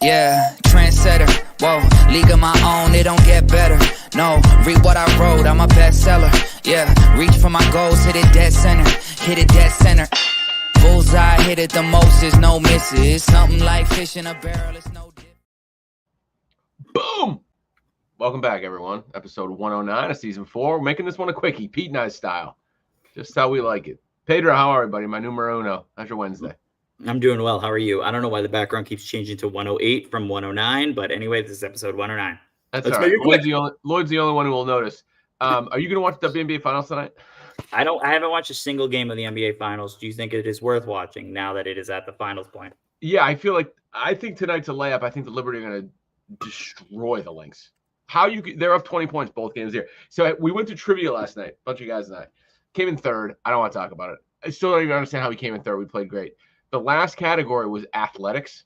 Yeah, trendsetter. Whoa, league of my own, it don't get better. No, read what I wrote, I'm a bestseller. Yeah, reach for my goals, hit it dead center. Hit it dead center. Bullseye, hit it the most, there's no misses. Something like fish in a barrel, it's no dip. Boom! Welcome back, everyone. Episode 109 of Season 4. We're making this one a quickie, Pete and I style. Just how we like it. Pedro, how are you, buddy? My numero uno. How's your Wednesday? I'm doing well. How are you? I don't know why the background keeps changing to 108 from 109, but anyway, this is episode 109. That's all right. Lloyd's the only one who will notice. Are you going to watch the WNBA Finals tonight? I haven't watched a single game of the NBA Finals. Do you think it is worth watching now that it is at the finals point? Yeah, I think tonight's a layup. I think the Liberty are going to destroy the Lynx. They're up 20 points both games here. So we went to trivia last night. A bunch of guys and I came in third. I don't want to talk about it. I still don't even understand how we came in third. We played great. The last category was athletics.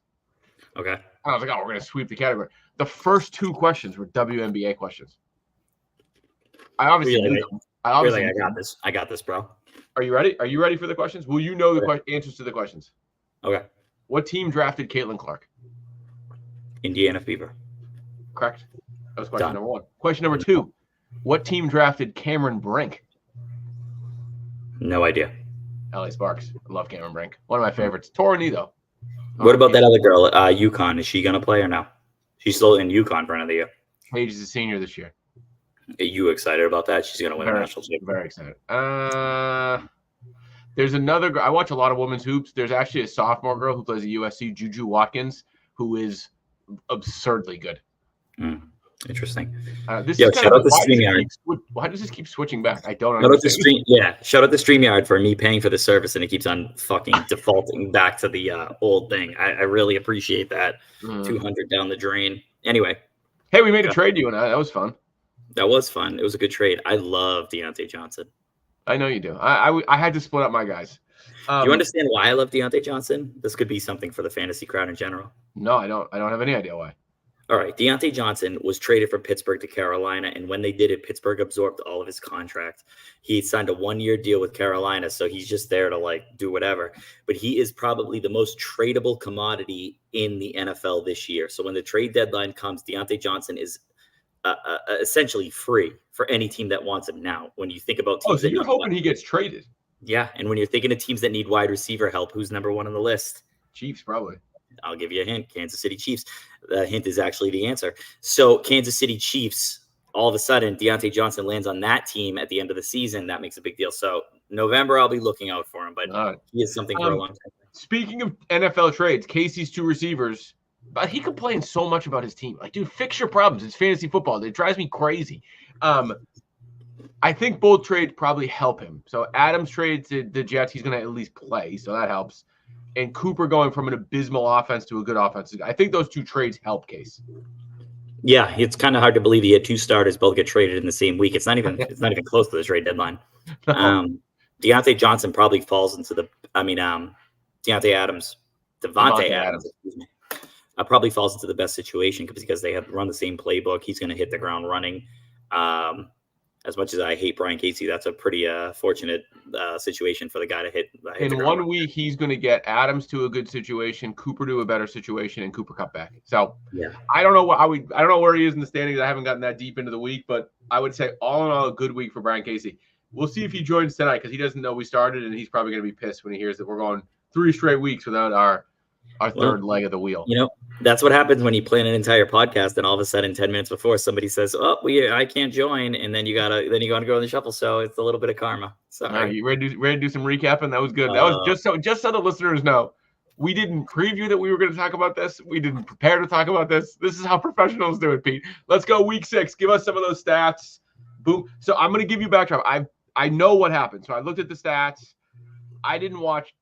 Okay. And I was like, we're going to sweep the category. The first two questions were WNBA questions. I obviously knew them. I got this, bro. Are you ready? Are you ready for the questions? Will you know the answers to the questions? Okay. What team drafted Caitlin Clark? Indiana Fever. Correct. That was question number one. Question number two. What team drafted Cameron Brink? No idea. LA Sparks. I love Cameron Brink. One of my favorites. Tornado. What about that other girl, UConn? Is she going to play or no? She's still in UConn for another year. Paige is a senior this year. Are you excited about that? She's going to win a national championship. Very excited. There's another girl. I watch a lot of women's hoops. There's actually a sophomore girl who plays at USC, Juju Watkins, who is absurdly good. Interesting. Shout out to StreamYard. Why does this keep switching back? I don't understand. Shout out to StreamYard for me paying for the service and it keeps on fucking defaulting back to the old thing. I really appreciate that. 200 down the drain. Anyway. Hey, we made a trade, you and I. That was fun. That was fun. It was a good trade. I love Deontay Johnson. I know you do. I had to split up my guys. Do you understand why I love Deontay Johnson? This could be something for the fantasy crowd in general. No, I don't. I don't have any idea why. All right. Deontay Johnson was traded from Pittsburgh to Carolina, and when they did it, Pittsburgh absorbed all of his contract. He signed a 1-year deal with Carolina, so he's just there to do whatever. But he is probably the most tradable commodity in the NFL this year. So when the trade deadline comes, Deontay Johnson is essentially free for any team that wants him now. When you think about teams, so you're hoping he gets traded? Yeah, and when you're thinking of teams that need wide receiver help, who's number one on the list? Chiefs, probably. I'll give you a hint. Kansas City Chiefs. The hint is actually the answer. So Kansas City Chiefs, all of a sudden, Deontay Johnson lands on that team at the end of the season. That makes a big deal. So November, I'll be looking out for him, but he is something for a long time. Speaking of NFL trades, Casey's two receivers, but he complains so much about his team. Dude, fix your problems. It's fantasy football. It drives me crazy. I think both trades probably help him. So Adams trades the Jets. He's going to at least play, so that helps. And Cooper going from an abysmal offense to a good offense. I think those two trades help Case. Yeah, it's kind of hard to believe he had two starters both get traded in the same week. It's not even close to the trade deadline. Deontay Johnson probably falls into Devontae Adams, excuse me, probably falls into the best situation because they have run the same playbook. He's going to hit the ground running. As much as I hate Brian Casey, that's a pretty fortunate situation for the guy to hit. In 1 week, he's going to get Adams to a good situation, Cooper to a better situation, and Cooper cut back. So yeah, I don't know I don't know where he is in the standings. I haven't gotten that deep into the week, but I would say all in all, a good week for Brian Casey. We'll see if he joins tonight because he doesn't know we started, and he's probably going to be pissed when he hears that we're going 3 straight weeks without our third leg of the wheel. That's what happens when you plan an entire podcast and all of a sudden 10 minutes before somebody says, I can't join. And then you gotta go on the shuffle. So it's a little bit of karma. Sorry. All right, you ready to do some recapping? That was good. That was just so the listeners know, we didn't preview that we were going to talk about this. We didn't prepare to talk about this. This is how professionals do it, Pete. Let's go week 6. Give us some of those stats. Boom. So I'm going to give you backdrop. I know what happened. So I looked at the stats. I didn't watch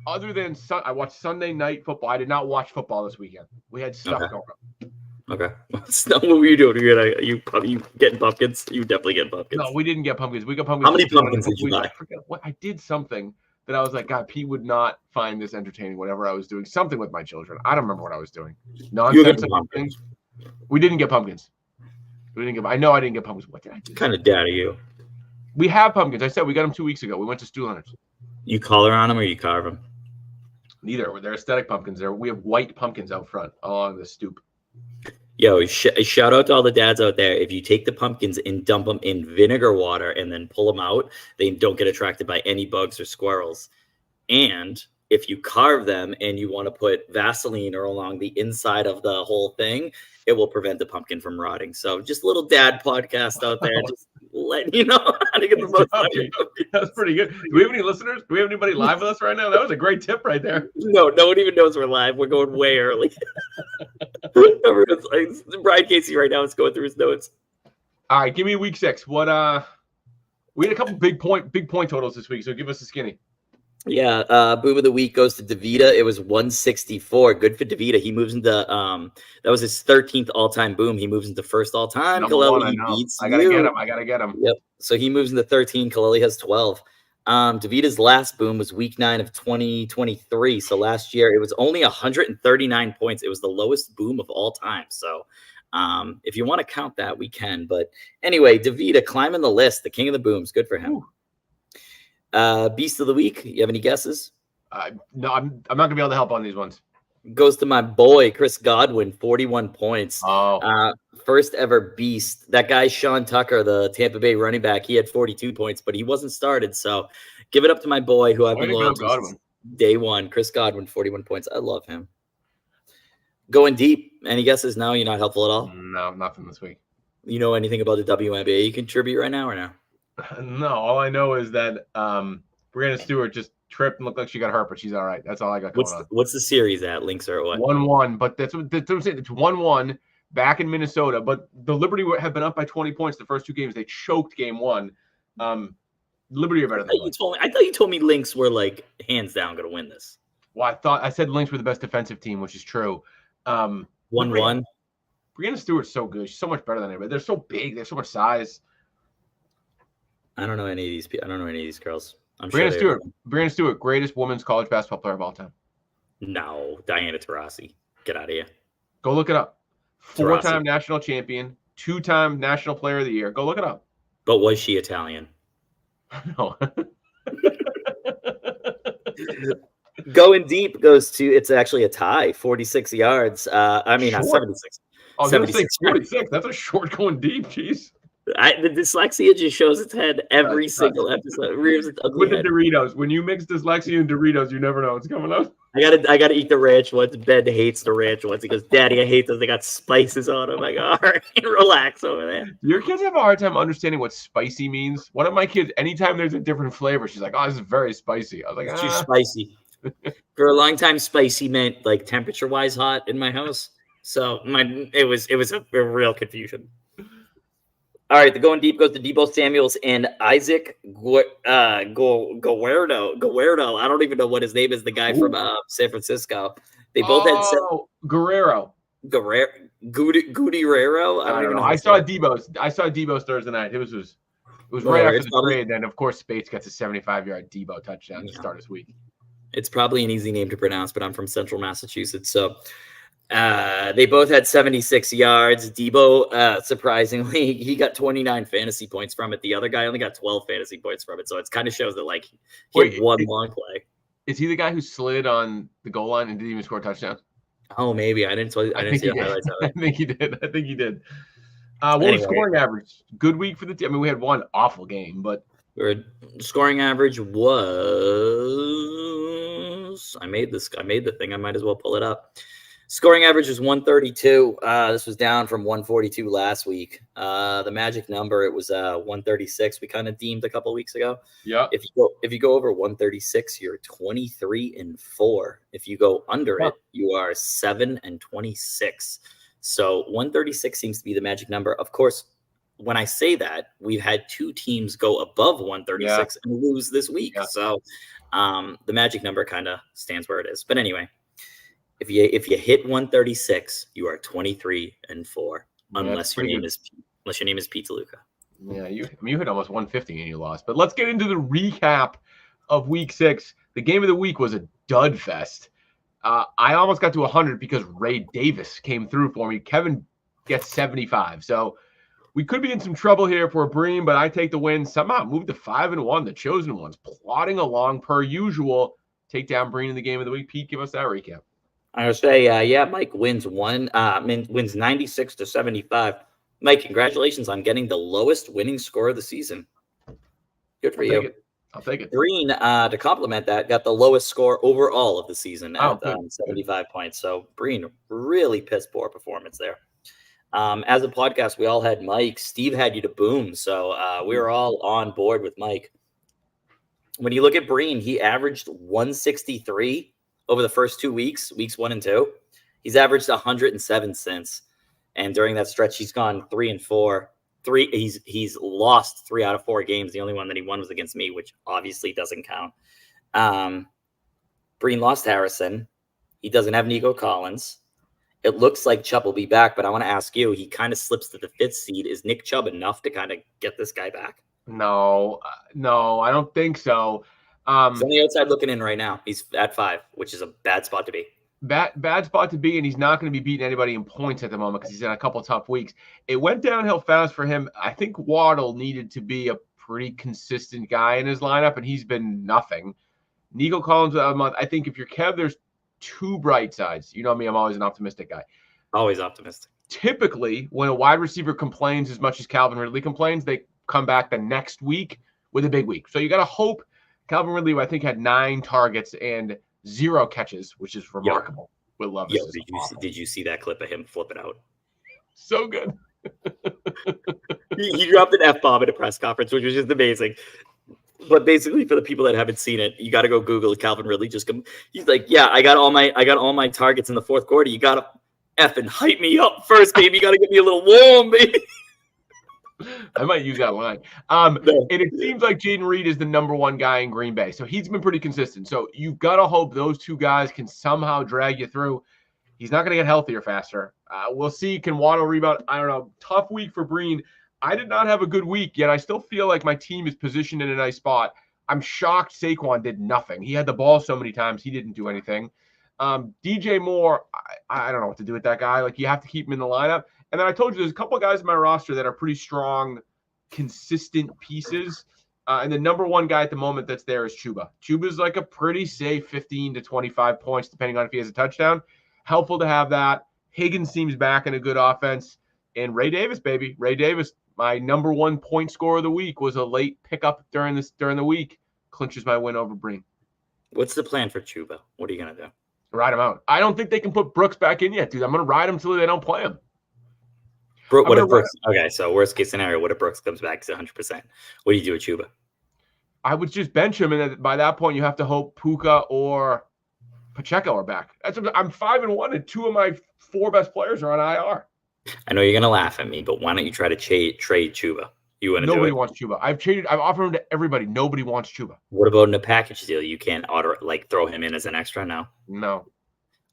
other than I watched Sunday night football. I did not watch football this weekend. We had stuff going on. Okay. What were you doing? You getting pumpkins? You definitely get pumpkins. No, we didn't get pumpkins. We got pumpkins. How many pumpkins did you buy? I forget what I did something that I was like, God, Pete would not find this entertaining. Whatever I was doing, something with my children. I don't remember what I was doing. Nonsense. We didn't get pumpkins. I know I didn't get pumpkins. What did I do? What kind of dad are you? We have pumpkins. I said we got them 2 weeks ago. We went to Stu Leonard's. You color on them or you carve them? Neither. They're aesthetic pumpkins. We have white pumpkins out front along the stoop. Yo, shout out to all the dads out there. If you take the pumpkins and dump them in vinegar water and then pull them out, they don't get attracted by any bugs or squirrels. And if you carve them and you want to put Vaseline or along the inside of the whole thing, it will prevent the pumpkin from rotting. So just a little dad podcast out there, just letting you know how to get the most out of your pumpkins. That's pretty good. Do we have any listeners? Do we have anybody live with us right now? That was a great tip right there. No one even knows we're live. We're going way early. Everyone's like, Brian Casey right now is going through his notes. All right, give me week 6. What we had a couple big point totals this week, so give us a skinny. Yeah, boom of the week goes to DeVita. It was 164. Good for DeVita. He moves into that was his 13th all-time boom. He moves into first all-time. Kaleli beats I gotta get him. Yep. So he moves into 13. Kaleli has 12. DeVita's last boom was week 9 of 2023. So last year it was only 139 points. It was the lowest boom of all time. So if you want to count that, we can. But anyway, DeVita climbing the list, the king of the booms. Good for him. Ooh. Beast of the week. You have any guesses? No, I'm not gonna be able to help on these ones. Goes to my boy Chris Godwin, 41 points. Oh, first ever beast. That guy Sean Tucker, the Tampa Bay running back, he had 42 points, but he wasn't started. So give it up to my boy who I've been loyal to since day one. Chris Godwin, 41 points. I love him. Going deep. Any guesses? No, you're not helpful at all. No, nothing this week. You know anything about the WNBA you contribute right now or no? No, all I know is that Brianna Stewart just tripped and looked like she got hurt, but she's all right. That's all I got going on. What's the series at? Lynx or what? 1-1, but that's what I'm saying. It's 1-1 back in Minnesota, but the Liberty have been up by 20 points the first 2 games. They choked game 1. Liberty are better than I thought you told me Lynx were like hands down going to win this. Well, I said Lynx were the best defensive team, which is true. 1-1. Brianna Stewart's so good. She's so much better than anybody. They're so big. They have so much size. I don't know any of these. I don't know any of these girls. Brianna Stewart, greatest women's college basketball player of all time. No, Diana Taurasi. Get out of here. Go look it up. 4-time national champion, 2-time national player of the year. Go look it up. But was she Italian? No. Going deep goes to, it's actually a tie, 46 yards. I mean, not 76. I was going to say 46. That's a short going deep. Jeez. The dyslexia just shows its head every single episode. Rears its ugly with head. The Doritos. When you mix dyslexia and Doritos, you never know what's coming up. I gotta eat the ranch ones. Ben hates the ranch ones. He goes, Daddy, I hate those. They got spices on them. I go, all right, relax over there. Your kids have a hard time understanding what spicy means. One of my kids, anytime there's a different flavor, she's like, oh, this is very spicy. I was like, it's too spicy. For a long time, spicy meant like temperature-wise hot in my house. So it was a real confusion. All right, the going deep goes to Deebo Samuels and Isaac Guerrero. I don't even know what his name is. The guy from San Francisco. They both had Guerrero. Guerrero. I don't even know. I saw Deebo's Thursday night. It was right after the trade. Then of course Spates gets a 75-yard Deebo touchdown to start his week. It's probably an easy name to pronounce, but I'm from Central Massachusetts, so. They both had 76 yards. Deebo, surprisingly, he got 29 fantasy points from it. The other guy only got 12 fantasy points from it. So it kind of shows that like he had one long play. Is he the guy who slid on the goal line and didn't even score a touchdown? Oh, maybe. I didn't see the highlights of it. I think he did. What was scoring average? Good week for the team. I mean, we had one awful game, but scoring average was I made the thing. I might as well pull it up. Scoring average was 132. This was down from 142 last week. The magic number, it was 136. We kind of deemed a couple weeks ago. Yeah. If you go over 136, you're 23-4. If you go under it, you are 7-26. So 136 seems to be the magic number. Of course, when I say that, we've had 2 teams go above 136 and lose this week. Yeah. So the magic number kind of stands where it is. But anyway. If you hit 136, you are 23-4, unless your name is Pizza Luca. Yeah, you hit almost 150 and you lost. But let's get into the recap of Week 6. The game of the week was a dud fest. I almost got to 100 because Ray Davis came through for me. Kevin gets 75, so we could be in some trouble here for Bream, but I take the win. Somehow moved to 5-1. The chosen ones plodding along per usual. take down Breen in the game of the week. Pete, give us that recap. I would say, Mike wins 96-75. Mike, congratulations on getting the lowest winning score of the season. Good for you. I'll take it. Breen, to complement that, got the lowest score overall of the season at 75 points. So Breen, really piss poor performance there. As a podcast, we all had Mike. Steve had you to boom. So we were all on board with Mike. When you look at Breen, he averaged 163 over the first 2 weeks, weeks 1 and 2. He's averaged 107 since. And during that stretch, he's gone 3-4. He's lost 3 out of 4 games. The only one that he won was against me, which obviously doesn't count. Breen lost Harrison. He doesn't have Nico Collins. It looks like Chubb will be back, but I want to ask you, he kind of slips to the 5th seed. Is Nick Chubb enough to kind of get this guy back? No, I don't think so. He's on the outside looking in right now. He's at 5, which is a bad spot to be. Bad spot to be, and he's not going to be beating anybody in points at the moment because he's in a couple tough weeks. It went downhill fast for him. I think Waddle needed to be a pretty consistent guy in his lineup, and he's been nothing. Nico Collins, I think if you're Kev, there's 2 bright sides. You know me, I'm always an optimistic guy. Always optimistic. Typically, when a wide receiver complains as much as Calvin Ridley complains, they come back the next week with a big week. So you got to hope. Calvin Ridley, I think, had 9 targets and 0 catches, which is remarkable. With love. Did you see that clip of him flipping out? So good. he dropped an F-bomb at a press conference, which was just amazing. But basically, for the people that haven't seen it, you got to go Google Calvin Ridley. He's like, yeah, I got all my targets in the 4th quarter. You got to effing hype me up first, baby. You got to get me a little warm, baby. I might use that line. And it seems like Jaden Reed is the number 1 guy in Green Bay. So he's been pretty consistent. So you've got to hope those 2 guys can somehow drag you through. He's not going to get healthier faster. We'll see. Can Waddle rebound? I don't know. Tough week for Breen. I did not have a good week, yet I still feel like my team is positioned in a nice spot. I'm shocked Saquon did nothing. He had the ball so many times. He didn't do anything. DJ Moore, I don't know what to do with that guy. Like, you have to keep him in the lineup. And then I told you there's a couple of guys in my roster that are pretty strong, consistent pieces. And the number 1 guy at the moment that's there is Chuba. Chuba's like a pretty safe 15 to 25 points, depending on if he has a touchdown. Helpful to have that. Higgins seems back in a good offense. And Ray Davis, baby. Ray Davis, my number 1 point scorer of the week, was a late pickup during the week. Clinches my win over Breen. What's the plan for Chuba? What are you going to do? Ride him out. I don't think they can put Brooks back in yet, dude. I'm going to ride him until they don't play him. What if Brooks? Okay, so worst case scenario, what if Brooks comes back to 100%? What do you do with Chuba? I would just bench him, and by that point, you have to hope Puka or Pacheco are back. I'm 5-1, and 2 of my 4 best players are on IR. I know you're gonna laugh at me, but why don't you try to trade Chuba? You want to? Nobody wants Chuba. I've offered him to everybody. Nobody wants Chuba. What about in a package deal? You can't throw him in as an extra now. No.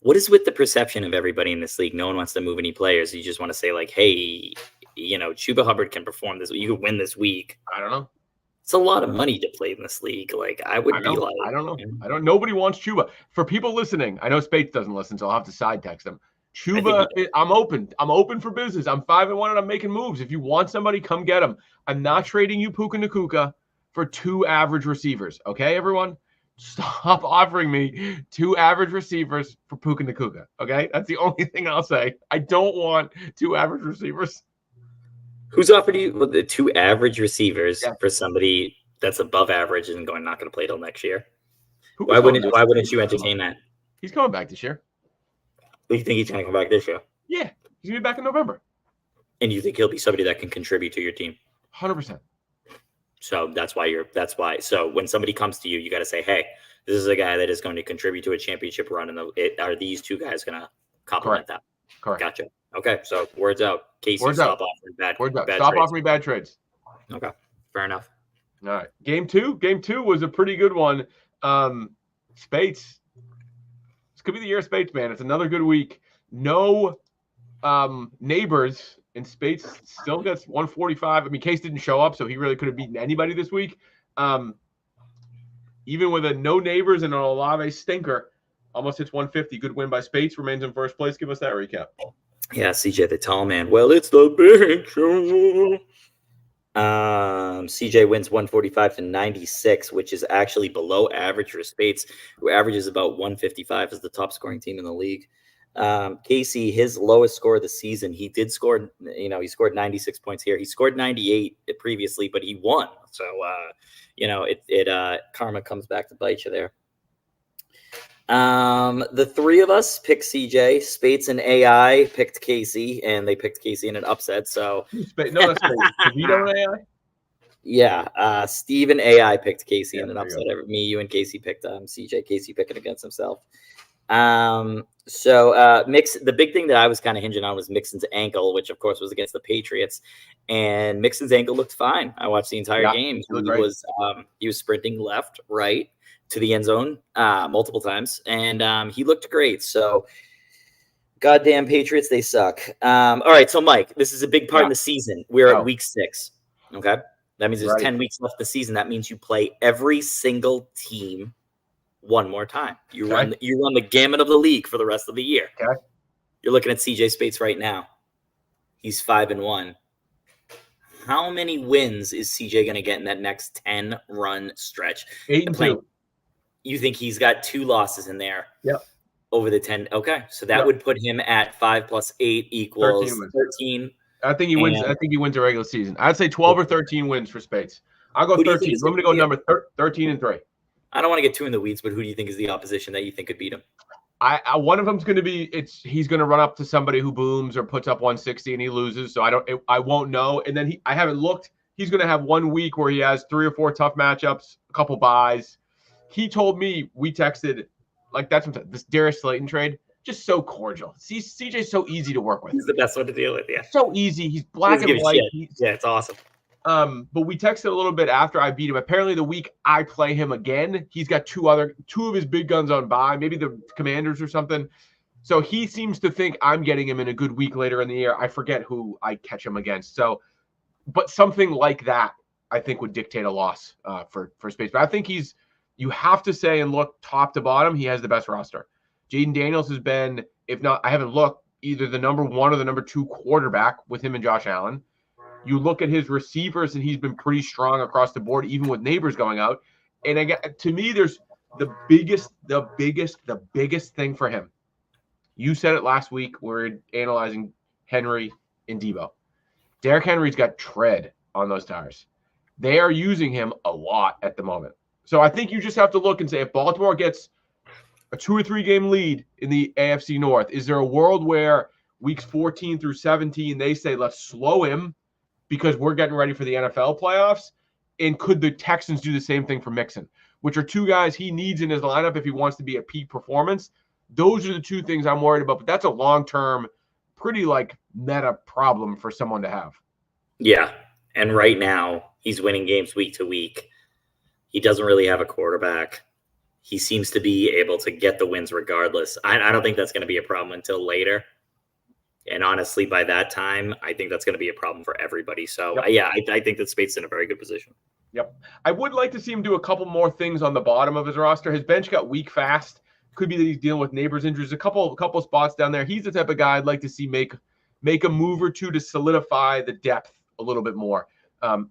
What is with the perception of everybody in this league? No one wants to move any players. You just want to say, like, hey, Chuba Hubbard can perform this. You could win this week. I don't know. It's a lot of money to play in this league. Like, I don't know. Nobody wants Chuba. For people listening, I know Spates doesn't listen, so I'll have to side text him. Chuba, I'm open. I'm open for business. I'm 5-1 and I'm making moves. If you want somebody, come get them. I'm not trading you Puka Nacua for 2 average receivers. Okay, everyone? Stop offering me 2 average receivers for Puka Nacua. Okay? That's the only thing I'll say. I don't want 2 average receivers. Who's offered you the 2 average receivers for somebody that's above average and not going to play till next year? Why wouldn't you entertain that? He's coming back this year. You think he's going to come back this year? Yeah, he's going to be back in November. And you think he'll be somebody that can contribute to your team? 100%. So that's why. So when somebody comes to you, you got to say, hey, this is a guy that is going to contribute to a championship run. And are these 2 guys going to complement that? Correct. Gotcha. Okay. So words out. Casey, stop offering bad offering bad trades. Okay. Fair enough. All right. Game two was a pretty good one. Spates. This could be the year of Spates, man. It's another good week. No neighbors, and Spates still gets 145. I mean, Case didn't show up, so he really could have beaten anybody this week. Even with a no neighbors and an Olave stinker, almost hits 150. Good win by Spates. Remains in first place. Give us that recap. Yeah, CJ the tall man. Well, it's the big show. CJ wins 145-96, which is actually below average for Spates, who averages about 155 as the top scoring team in the league. Casey, his lowest score of the season, he did score, he scored 96 points here. He scored 98 previously, but he won. So, karma comes back to bite you there. The three of us picked CJ. Spates and AI picked Casey, and they picked Casey in an upset. So no, that's Vito and AI. Yeah, Steve and AI picked Casey in an upset. Me, you, and Casey picked CJ. Casey picking against himself. The big thing that I was kind of hinging on was Mixon's ankle, which of course was against the Patriots, and Mixon's ankle looked fine. I watched the entire game. He was sprinting left, right to the end zone multiple times, and he looked great. So, goddamn Patriots, they suck. All right, so Mike, this is a big part of the season. We're at week 6. Okay, that means there's 10 weeks left of the season. That means you play every single team one more time. You run the gamut of the league for the rest of the year. Okay. You're looking at CJ Spates right now. He's 5-1. How many wins is CJ going to get in that next 10-run stretch? 8-2. You think he's got 2 losses in there? Yep. Over the 10. Okay, so that would put him at 5 + 8 equals 13. I think he wins. I think he wins a regular season. I'd say 12 or 13 wins for Spates. I'll go 13. I'm going to go number 13-3. I don't want to get too in the weeds, but who do you think is the opposition that you think could beat him? One of them's going to be he's going to run up to somebody who booms or puts up 160 and he loses. So I won't know. And then I haven't looked. He's going to have 1 week where he has 3 or 4 tough matchups, a couple buys. He told me, we texted, like, that's this Darius Slayton trade, just so cordial. CJ's so easy to work with. He's the best one to deal with. Yeah, so easy. He's black and white. Yeah, it's awesome. But we texted a little bit after I beat him. Apparently, the week I play him again, he's got 2 of his big guns on bye, maybe the Commanders or something. So he seems to think I'm getting him in a good week later in the year. I forget who I catch him against. So, but something like that, I think, would dictate a loss for Spates. But I think you have to say and look top to bottom, he has the best roster. Jaden Daniels has been, if not, I haven't looked, either the number 1 or the number 2 quarterback with him and Josh Allen. You look at his receivers, and he's been pretty strong across the board, even with Neighbors going out. And again, to me, there's the biggest thing for him. You said it last week. We're analyzing Henry and Debo. Derrick Henry's got tread on those tires. They are using him a lot at the moment. So I think you just have to look and say, if Baltimore gets a 2 or 3 game lead in the AFC North, is there a world where weeks 14 through 17, they say, let's slow him because we're getting ready for the NFL playoffs? And could the Texans do the same thing for Mixon, which are 2 guys he needs in his lineup if he wants to be at peak performance? Those are the 2 things I'm worried about, but that's a long-term, pretty meta problem for someone to have. Yeah, and right now he's winning games week to week. He doesn't really have a quarterback. He seems to be able to get the wins regardless. I don't think that's going to be a problem until later. And honestly, by that time, I think that's going to be a problem for everybody. So, I think that Spates is in a very good position. Yep. I would like to see him do a couple more things on the bottom of his roster. His bench got weak fast. Could be that he's dealing with Neighbors injuries. A couple spots down there. He's the type of guy I'd like to see make a move or 2 to solidify the depth a little bit more.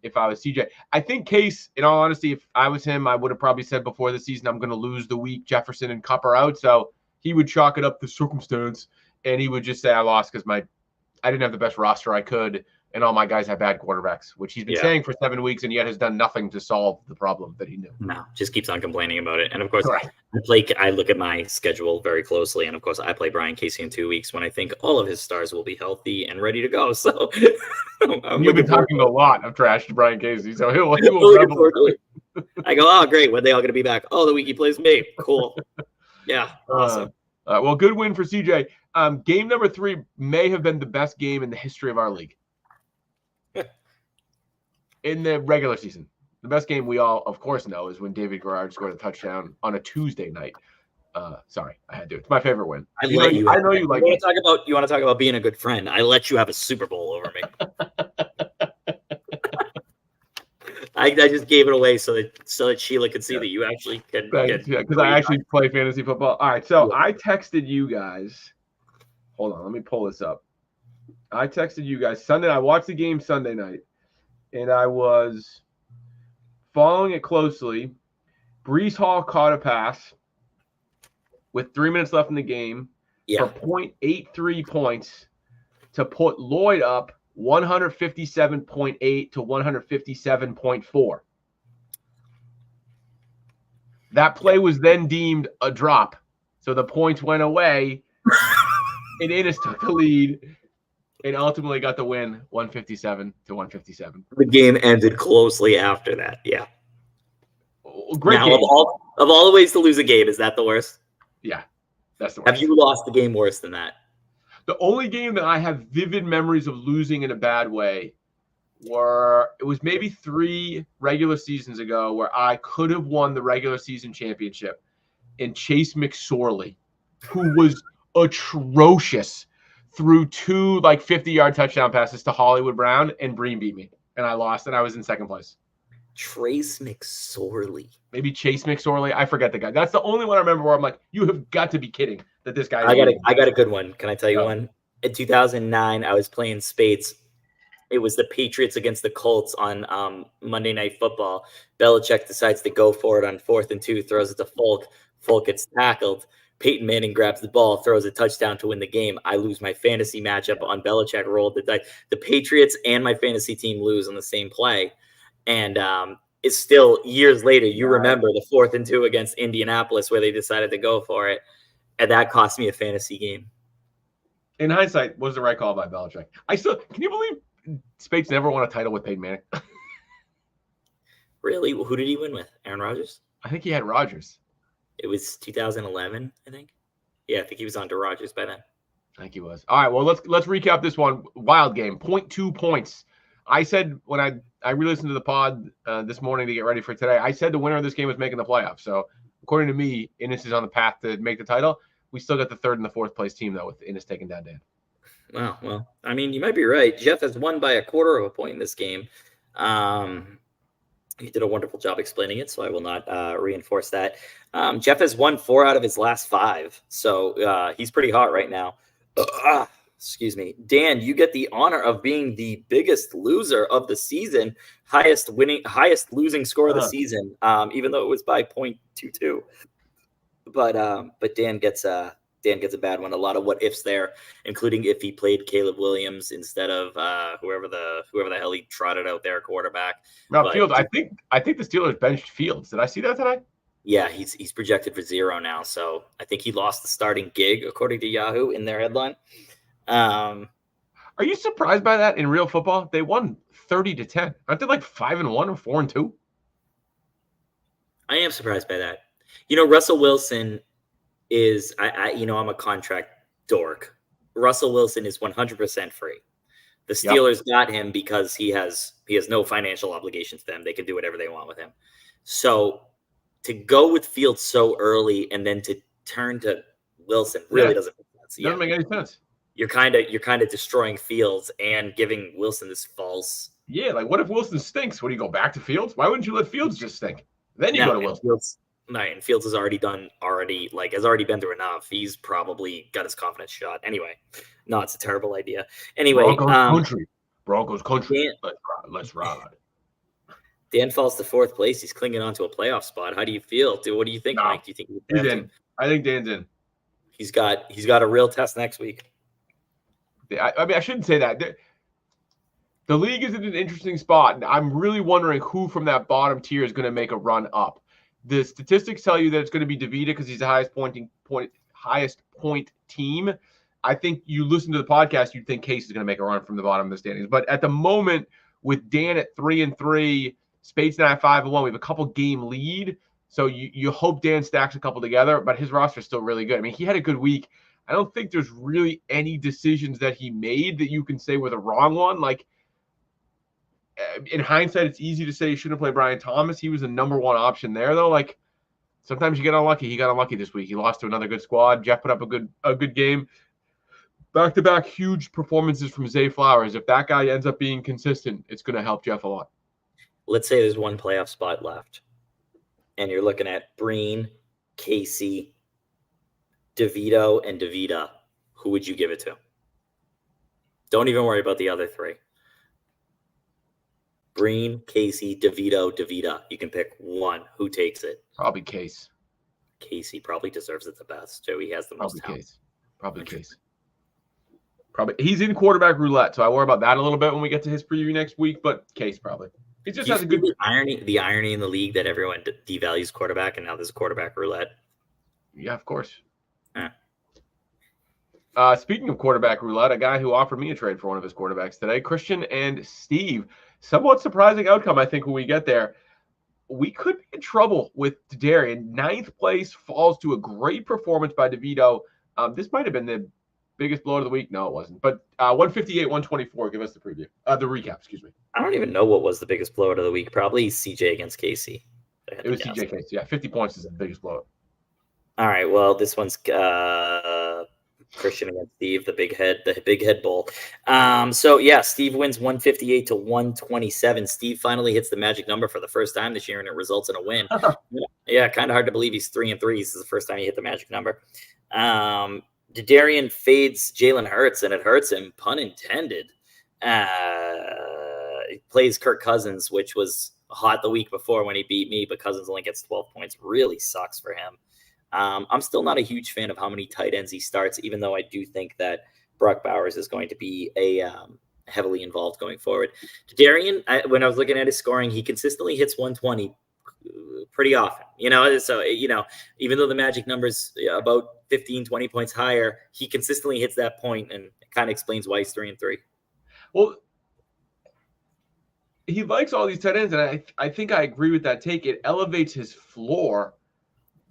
If I was CJ, I think Case, in all honesty, if I was him, I would have probably said before the season, I'm going to lose the week Jefferson and Kupp are out. So he would chalk it up to circumstance, and he would just say, I lost because I didn't have the best roster I could, and all my guys have bad quarterbacks, which he's been saying for 7 weeks, and yet has done nothing to solve the problem that he knew. No, just keeps on complaining about it. And of course, I look at my schedule very closely, and of course, I play Brian Casey in 2 weeks when I think all of his stars will be healthy and ready to go. So you've been talking a lot of trash to Brian Casey, so he will rebel. I go, oh, great. When are they all going to be back? Oh, the week he plays me. Cool. Yeah, awesome. Well, good win for CJ. Game number 3 may have been the best game in the history of our league. In the regular season, the best game we all, of course, know is when David Garrard scored a touchdown on a Tuesday night. Sorry, I had to. It's my favorite win. I know you like it. You want to talk about being a good friend? I let you have a Super Bowl over me. I just gave it away so that Sheila could see that you actually can. Because I actually play fantasy football. All right, so I texted you guys. Hold on, let me pull this up. I texted you guys Sunday. I watched the game Sunday night. and I was following it closely. Breece Hall caught a pass with 3 minutes left in the game for 0.83 points to put Lloyd up 157.8 to 157.4. That play was then deemed a drop. So the points went away, and Innis took the lead and ultimately got the win 157 to 157. The game ended closely after that. Yeah. Great game. Of all the ways to lose a game, is that the worst? Yeah, that's the worst. Have you lost the game worse than that? The only game that I have vivid memories of losing in a bad way it was maybe 3 regular seasons ago where I could have won the regular season championship, and Chase McSorley, who was atrocious, threw 2 50-yard touchdown passes to Hollywood Brown, and Breen beat me, and I lost, and I was in second place. Trace McSorley. Maybe Chase McSorley. I forget the guy. That's the only one I remember where I'm like, you have got to be kidding that this guy. I got a good one. Can I tell you one? In 2009, I was playing Spades. It was the Patriots against the Colts on Monday Night Football. Belichick decides to go for it on 4th and 2, throws it to Folk. Folk gets tackled. Peyton Manning grabs the ball, throws a touchdown to win the game. I lose my fantasy matchup on Belichick. Rolled the dice. The Patriots and my fantasy team lose on the same play. And it's still years later. You remember the 4th and 2 against Indianapolis where they decided to go for it. And that cost me a fantasy game. In hindsight, was the right call by Belichick. Can you believe Spades never won a title with Peyton Manning? Really? Who did he win with? Aaron Rodgers? I think he had Rodgers. It was 2011, I think. Yeah, I think he was on to Rodgers by then. I think he was. All right, well, let's recap this one. Wild game, 0.2 points. I said when I re-listened to the pod this morning to get ready for today, I said the winner of this game was making the playoffs. So according to me, Innis is on the path to make the title. We still got the 3rd and the 4th place team, though, with Innis taking down Dan. Wow. Well, I mean, you might be right. Jeff has won by 1/4 of a point in this game. He did a wonderful job explaining it, so I will not reinforce that. Jeff has won 4 out of his last 5, so he's pretty hot right now. Excuse me. Dan, you get the honor of being the biggest loser of the season, highest losing score of the season, even though it was by 0.22. But Dan gets a bad one. A lot of what ifs there, including if he played Caleb Williams instead of whoever the hell he trotted out there quarterback. No, Fields. I think the Steelers benched Fields. Did I see that tonight? Yeah, he's projected for 0 now. So I think he lost the starting gig according to Yahoo in their headline. Are you surprised by that in real football? They won 30-10. Aren't they like 5-1 or 4-2? I am surprised by that. Russell Wilson is I'm a contract dork. Russell Wilson is 100% free. The Steelers got him because he has no financial obligation to them. They can do whatever they want with him. So to go with Fields so early and then to turn to Wilson really doesn't make sense. Doesn't make any sense. You're kind of destroying Fields and giving Wilson this false. Yeah, like what if Wilson stinks? Would he go back to Fields? Why wouldn't you let Fields just stink? Then you go to Wilson. And Fields has already been through enough. He's probably got his confidence shot. Anyway, no, it's a terrible idea. Anyway, Broncos country. Let's ride. Dan falls to 4th place. He's clinging on to a playoff spot. How do you feel? What do you think, Mike? Do you think he's in? I think Dan's in. He's got a real test next week. I mean, I shouldn't say that. The league is in an interesting spot. I'm really wondering who from that bottom tier is going to make a run up. The statistics tell you that it's going to be DeVita because he's the highest point team. I think you listen to the podcast, you'd think Case is going to make a run from the bottom of the standings. But at the moment, with Dan at 3-3, Spades and I 5-1, we have a couple game lead. So you hope Dan stacks a couple together, but his roster is still really good. I mean, he had a good week. I don't think there's really any decisions that he made that you can say were the wrong one. Like, in hindsight, it's easy to say you shouldn't play Brian Thomas. He was the number 1 option there, though. Like, sometimes you get unlucky. He got unlucky this week. He lost to another good squad. Jeff put up a good game. Back-to-back huge performances from Zay Flowers. If that guy ends up being consistent, it's going to help Jeff a lot. Let's say there's one playoff spot left, and you're looking at Breen, Casey, DeVito, and DeVita. Who would you give it to? Don't even worry about the other 3. Breen, Casey, DeVito. You can pick one. Who takes it? Probably Case. Casey probably deserves it the best. Joey has the most talent. Case. Probably Case. Probably he's in quarterback roulette, so I worry about that a little bit when we get to his preview next week. But Case probably. He just has a good the irony in the league that everyone devalues quarterback, and now there's quarterback roulette. Yeah, of course. Yeah. Speaking of quarterback roulette, a guy who offered me a trade for one of his quarterbacks today, Christian and Steve. Somewhat surprising outcome, I think, when we get there. We could be in trouble with Darian. 9th place falls to a great performance by DeVito. This might have been the biggest blow of the week. No, it wasn't. But 158, 124. Give us the preview. The recap, excuse me. I don't even know what was the biggest blowout of the week. Probably CJ against Casey. It was CJ Casey. Yeah, 50 points is the biggest blowout. All right. Well, this one's Christian against Steve, the big head bowl. So yeah, Steve wins 158 to 127. Steve finally hits the magic number for the first time this year, and it results in a win. Yeah, kind of hard to believe he's 3-3. This is the first time he hit the magic number. Darian fades Jalen Hurts, and it hurts him, pun intended. He plays Kirk Cousins, which was hot the week before when he beat me, but Cousins only gets 12 points. Really sucks for him. I'm still not a huge fan of how many tight ends he starts, even though I do think that Brock Bowers is going to be a heavily involved going forward. Darian, when I was looking at his scoring, he consistently hits 120 pretty often. So even though the magic number's about 15, 20 points higher, he consistently hits that point, and it kind of explains why he's 3-3. Well, he likes all these tight ends, and I think I agree with that take. It elevates his floor.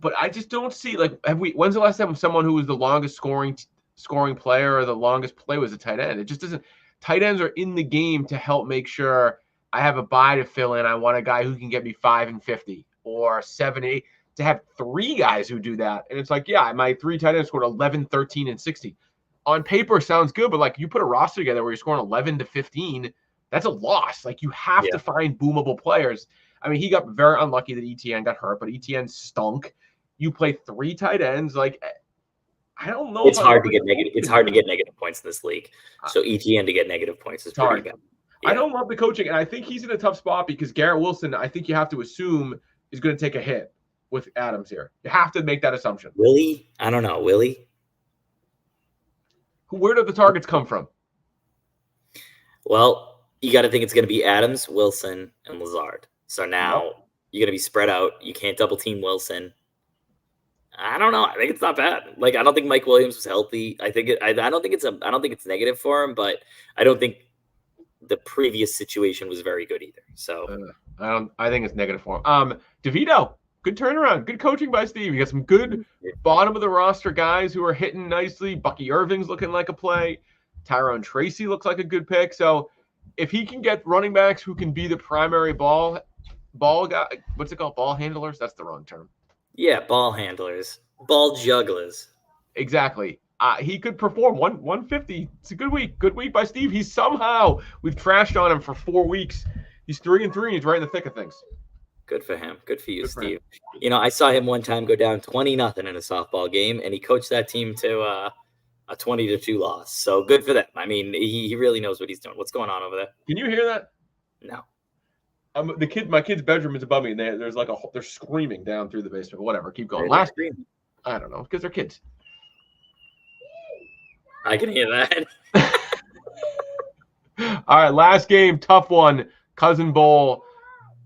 But I just don't see, when's the last time someone who was the longest scoring player or the longest play was a tight end? It just doesn't. Tight ends are in the game to help make sure I have a bye to fill in. I want a guy who can get me 5 and 50 or 7, 8. To have 3 guys who do that. And it's like, yeah, my 3 tight ends scored 11, 13, and 60. On paper, sounds good, but you put a roster together where you're scoring 11 to 15, that's a loss. You have to find boomable players. I mean, he got very unlucky that ETN got hurt, but ETN stunk. You play 3 tight ends. I don't know. It's hard to get negative. It's hard to get negative points in this league. So ETN to get negative points is pretty bad. Yeah. I don't love the coaching, and I think he's in a tough spot because Garrett Wilson, I think you have to assume, is going to take a hit with Adams here. You have to make that assumption. Will he? I don't know. Will he? Where do the targets come from? Well, you got to think it's going to be Adams, Wilson, and Lazard. So now you're going to be spread out. You can't double team Wilson. I don't know. I think it's not bad. I don't think Mike Williams was healthy. I don't think it's negative for him, but I don't think the previous situation was very good either. So I think it's negative for him. DeVito, good turnaround, good coaching by Steve. You got some good bottom of the roster guys who are hitting nicely. Bucky Irving's looking like a play. Tyrone Tracy looks like a good pick. So if he can get running backs who can be the primary ball guy, what's it called? Ball handlers? That's the wrong term. Yeah, ball handlers, ball jugglers. Exactly. He could perform 150. It's a good week. Good week by Steve. We've trashed on him for 4 weeks. He's 3-3. He's right in the thick of things. Good for him. Good for you, Steve. I saw him one time go down 20-0 in a softball game, and he coached that team to a 20-2 loss. So good for them. I mean, he really knows what he's doing. What's going on over there? Can you hear that? No. My kid's bedroom is above me, and they're screaming down through the basement. Whatever, keep going. Last scream. I don't know, because they're kids. I can hear that. All right, last game, tough one, Cousin Bowl.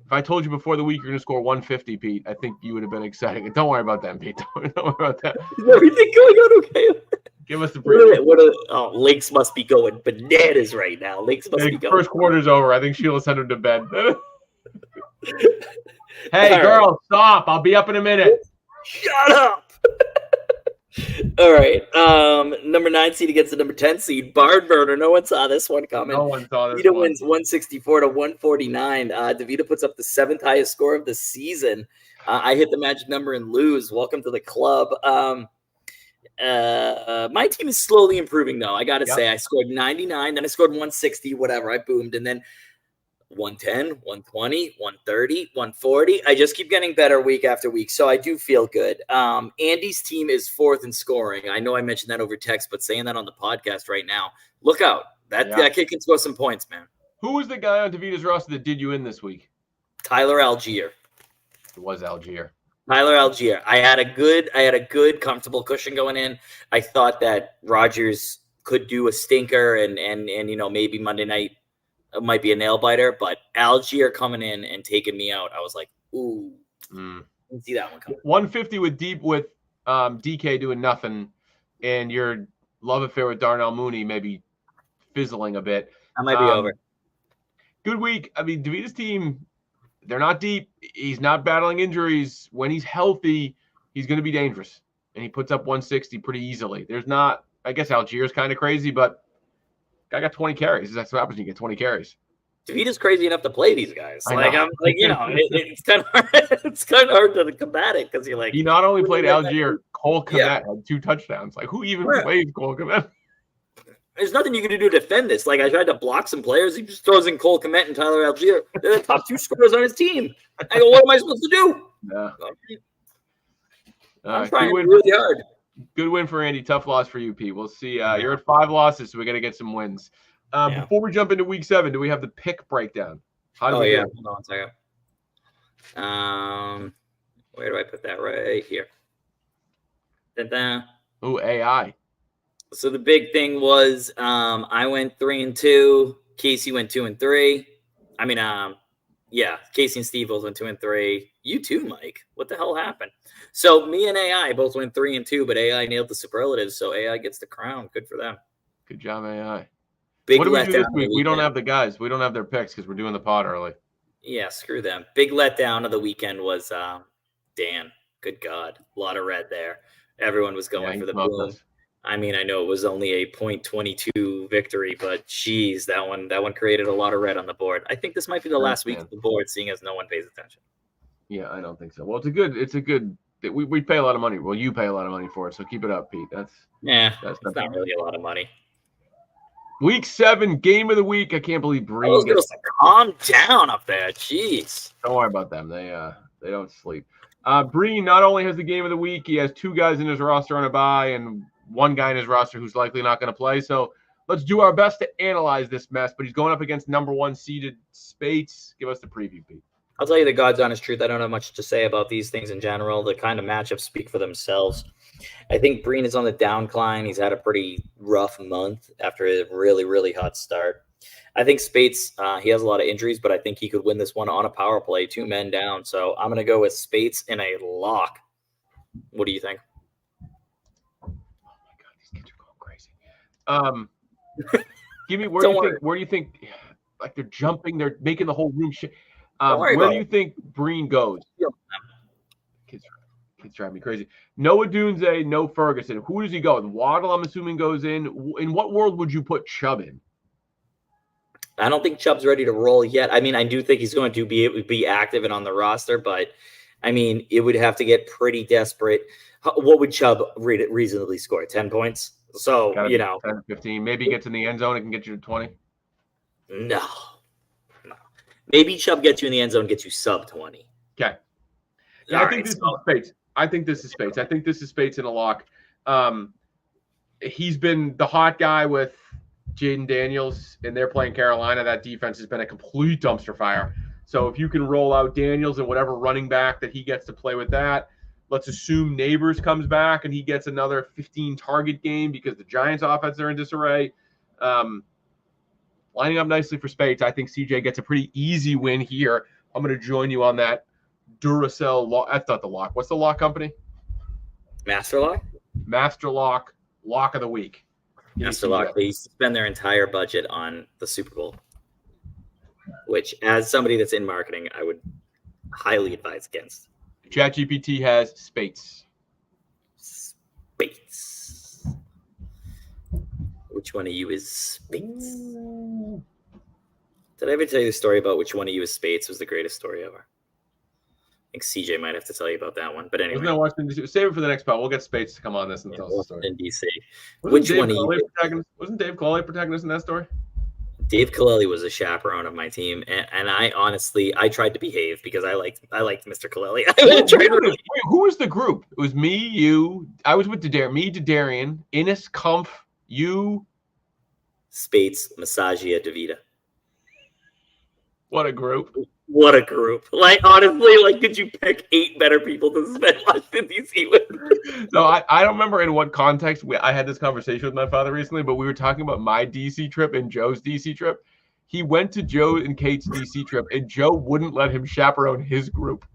If I told you before the week you're going to score 150, Pete, I think you would have been excited. Don't worry about that, Pete. Don't worry about that. Is everything going on okay? Give us the preview. Lakes must be going bananas right now. Lakes must be going. First quarter's over. I think Sheila sent him to bed. Hey, girl, stop. I'll be up in a minute. Shut up. All right. Number 9 seed against the number 10 seed. Barn burner. No one saw this one coming. No one saw this DeVito wins 164 to 149. DeVito puts up the 7th highest score of the season. I hit the magic number and lose. Welcome to the club. My team is slowly improving, though. I got to say, I scored 99, then I scored 160, whatever. I boomed, and then 110, 120, 130, 140. I just keep getting better week after week, so I do feel good. Andy's team is 4th in scoring. I know I mentioned that over text, but saying that on the podcast right now, look out. That kid can score some points, man. Who was the guy on Davita's roster that did you in this week? Tyler Algier. It was Algier. Tyler Algier. I had a good, comfortable cushion going in. I thought that Rodgers could do a stinker, and maybe Monday night might be a nail biter. But Algier coming in and taking me out, I was like, ooh, didn't see that one coming. 150 with DK doing nothing, and your love affair with Darnell Mooney maybe fizzling a bit. That might be over. Good week. I mean, Davita's team, they're not deep. He's not battling injuries. When he's healthy, he's going to be dangerous. And he puts up 160 pretty easily. There's not, I guess Algier's kind of crazy, but guy got 20 carries. That's what happens when you get 20 carries. Davita's crazy enough to play these guys. It's kind of hard. It's kind of hard to combat it because you're like. He not only played Algier, Cole Kmet had 2 touchdowns. Like, who even plays Cole Kmet? There's nothing you can do to defend this. Like, I tried to block some players. He just throws in Cole Kmet and Tyler Algier. They're the top 2 scorers on his team. I go, what am I supposed to do? Yeah. I'm trying really hard. Good win for Andy. Tough loss for you, Pete. We'll see. You're at 5 losses, so we got to get some wins. Before we jump into week 7, do we have the pick breakdown? Hold on a second. Where do I put that? Right here. Ooh, AI. So the big thing was I went 3-2. Casey went 2-3. I mean, Casey and Steve both went 2-3. You too, Mike. What the hell happened? So me and AI both went 3-2, but AI nailed the superlatives, so AI gets the crown. Good for them. Good job, AI. Big what do we do this week? We don't have the guys. We don't have their picks because we're doing the pod early. Yeah, screw them. Big letdown of the weekend was Dan. Good God. A lot of red there. Everyone was going for the boom. I mean, I know it was only a .22 victory, but geez, that one created a lot of red on the board. I think this might be the last week of the board, seeing as no one pays attention. Yeah, I don't think so. Well, it's a good. We pay a lot of money. Well, you pay a lot of money for it, so keep it up, Pete. That's not really a lot of money. Week 7, game of the week. I can't believe Breen. Those girls calm down up there. Jeez. Don't worry about them. They don't sleep. Breen not only has the game of the week, he has 2 guys in his roster on a bye and 1 guy in his roster who's likely not going to play. So let's do our best to analyze this mess. But he's going up against number 1 seeded Spates. Give us the preview, Pete. I'll tell you the God's honest truth. I don't have much to say about these things in general. The kind of matchups speak for themselves. I think Breen is on the downcline. He's had a pretty rough month after a really, really hot start. I think Spates, he has a lot of injuries, but I think he could win this one on a power play, 2 men down. So I'm going to go with Spates in a lock. What do you think? Oh my God, these kids are going crazy. Give me where do you think like they're jumping, they're making the whole room shit. Where do you think Breen goes? Kids drive me crazy. No Odunze, no Ferguson. Who does he go with? Waddle, I'm assuming, goes in. In what world would you put Chubb in? I don't think Chubb's ready to roll yet. I mean, I do think he's going to be active and on the roster, but I mean, it would have to get pretty desperate. What would Chubb reasonably score? 10 points? So, 10, 15. Maybe he gets in the end zone and can get you to 20. No. Maybe Chubb gets you in the end zone, gets you sub 20. Okay. Yeah, I think this is Spates. I think this is Spates in a lock. He's been the hot guy with Jaden Daniels, and they're playing Carolina. That defense has been a complete dumpster fire. So if you can roll out Daniels and whatever running back that he gets to play with that, let's assume Neighbors comes back and he gets another 15-target game because the Giants' offense are in disarray. Lining up nicely for Spates. I think CJ gets a pretty easy win here. I'm going to join you on that. Duracell lock. That's not the lock. What's the lock company? Master Lock? Master Lock. Lock of the week. Master Lock. They spend their entire budget on the Super Bowl, which, as somebody that's in marketing, I would highly advise against. ChatGPT has Spates. Spates. Which one of you is Spates? Did I ever tell you the story about which one of you is Spates? Was the greatest story ever. I think CJ might have to tell you about that one. But anyway. Save it for the next part. We'll get Spates to come on this and tell us the story. In DC. Which one of you? Wasn't Dave Colelli protagonist in that story? Dave Colelli was a chaperone of my team, and I honestly tried to behave because I liked Mr. Colelli. Who was the group? It was me, you. I was with Darian, Innes, Kumpf, you, Spates, Massagia, Davida. What a group. What a group. Like, honestly, like, could you pick 8 better people to spend Washington, D.C. with? So I don't remember in what context I had this conversation with my father recently, but we were talking about my D.C. trip and Joe's D.C. trip. He went to Joe and Kate's D.C. trip, and Joe wouldn't let him chaperone his group.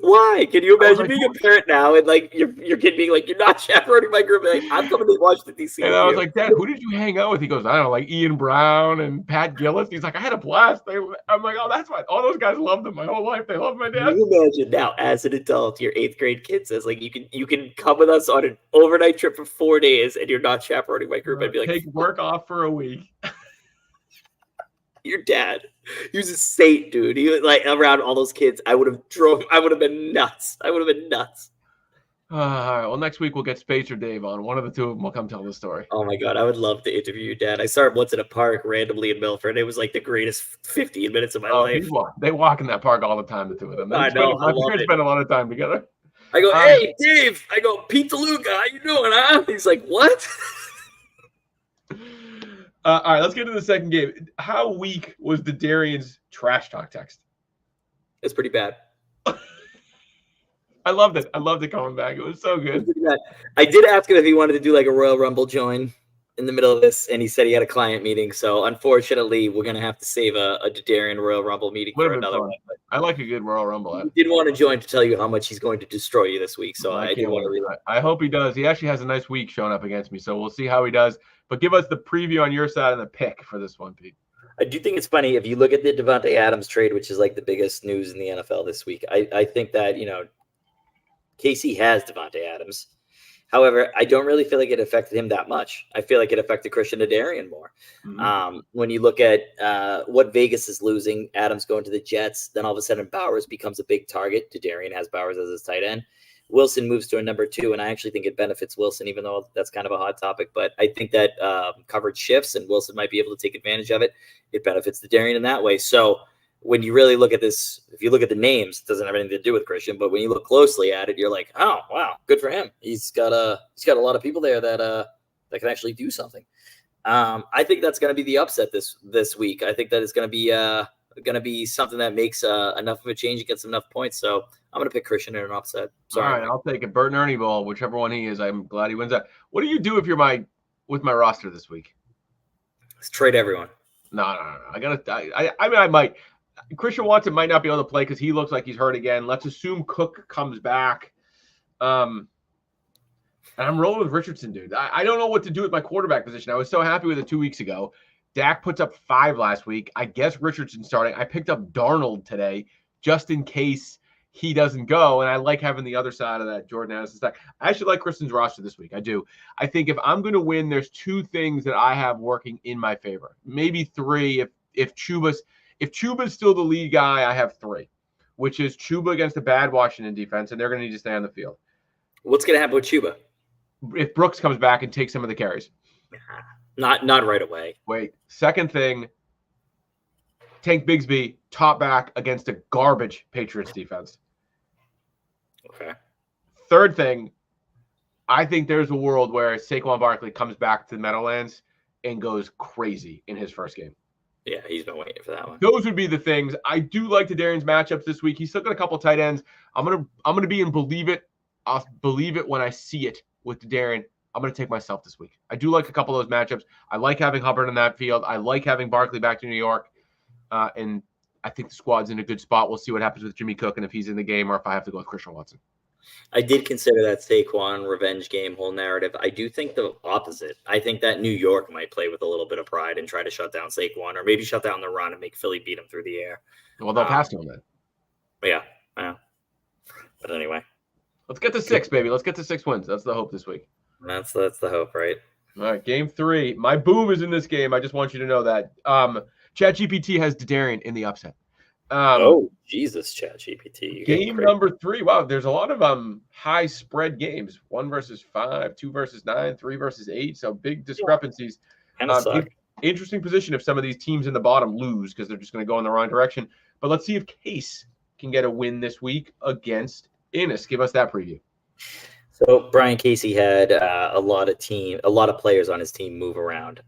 Why? Can you imagine like, being a parent now and like your kid being like, you're not chaperoning my group? Like, I'm coming to Washington, D.C. And I was like, Dad, who did you hang out with? He goes, I don't know, like Ian Brown and Pat Gillis. He's like, I had a blast. I'm like, oh, that's why all those guys loved him my whole life. They love my dad. Can you imagine now, as an adult, your 8th grade kid says, like, you can come with us on an overnight trip for 4 days and you're not chaperoning my group. I'd be like, take work off for a week. Your dad, he was a saint, dude. He was like around all those kids. I would have been nuts. All right. Well, next week we'll get Space or Dave on. One of the two of them will come tell the story. Oh my God, I would love to interview your dad. I saw him once in a park randomly in Milford. It was like the greatest 15 minutes of my life. They walk in that park all the time, the two of them. I know. My parents spend a lot of time together. I go, hey, Dave. I go, Pete DeLuca, how you doing, huh? He's like, what? All right, let's get to the second game. How weak was the Darian's trash talk text? It's pretty bad. I loved it. I loved it coming back. It was so good. I did ask him if he wanted to do like a Royal Rumble join in the middle of this, and he said he had a client meeting. So unfortunately, we're gonna have to save a Darian Royal Rumble meeting for another one. I like a good Royal Rumble. He did want to join to tell you how much he's going to destroy you this week. So I did want to read that. I hope he does. He actually has a nice week showing up against me, so we'll see how he does. But give us the preview on your side and the pick for this one, Pete. I do think it's funny if you look at the Davante Adams trade, which is like the biggest news in the NFL this week. I think that, KC has Davante Adams. However, I don't really feel like it affected him that much. I feel like it affected Christian Darian more. Mm-hmm. When you look at what Vegas is losing, Adams going to the Jets, then all of a sudden Bowers becomes a big target. Darian has Bowers as his tight end. Wilson moves to a number 2, and I actually think it benefits Wilson, even though that's kind of a hot topic. But I think that coverage shifts, and Wilson might be able to take advantage of it. It benefits Darian in that way. So when you really look at this, if you look at the names, it doesn't have anything to do with Christian. But when you look closely at it, you're like, oh wow, good for him. He's got a lot of people there that can actually do something. I think that's going to be the upset this week. I think that it's going to be something that makes enough of a change and gets enough points. So I'm going to pick Christian in an upset. Sorry. All right, I'll take a Bert and Ernie ball, whichever one he is. I'm glad he wins that. What do you do if you're with my roster this week? Let's trade everyone. No. I might. Christian Watson might not be able to play because he looks like he's hurt again. Let's assume Cook comes back. And I'm rolling with Richardson, dude. I don't know what to do with my quarterback position. I was so happy with it 2 weeks ago. Dak puts up 5 last week. I guess Richardson starting. I picked up Darnold today just in case he doesn't go, and I like having the other side of that Jordan Addison stack. I actually like Kristen's roster this week. I do. I think if I'm going to win, there's 2 things that I have working in my favor. Maybe 3 if Chuba's still the lead guy. I have 3, which is Chuba against a bad Washington defense, and they're going to need to stay on the field. What's going to happen with Chuba? If Brooks comes back and takes some of the carries. Not right away. Wait. Second thing, Tank Bigsby, top back against a garbage Patriots defense. Okay. Third thing, I think there's a world where Saquon Barkley comes back to the Meadowlands and goes crazy in his first game. Yeah, he's been waiting for that one. Those would be the things. I do like the Darian's matchups this week. He's still got a couple tight ends. I'm gonna be in believe it. I'll believe it when I see it with the Darian. I'm gonna take myself this week. I do like a couple of those matchups. I like having Hubbard in that field. I like having Barkley back to New York, and I think the squad's in a good spot. We'll see what happens with Jimmy Cook and if he's in the game or if I have to go with Christian Watson. I did consider that Saquon revenge game whole narrative. I do think the opposite. I think that New York might play with a little bit of pride and try to shut down Saquon, or maybe shut down the run and make Philly beat him through the air. Well, they'll pass to him then. Yeah. But anyway. Let's get to 6, baby. Let's get to 6 wins. That's the hope this week. That's the hope, right? All right, game 3. My boom is in this game. I just want you to know that. ChatGPT has Darian in the upset. Jesus, ChatGPT. Game number 3. Wow, there's a lot of high spread games. 1 versus 5, 2 versus 9, 3 versus 8. So big discrepancies. Interesting position if some of these teams in the bottom lose because they're just going to go in the wrong direction. But let's see if Case can get a win this week against Innis. Give us that preview. So Brian Casey had a lot of players on his team move around.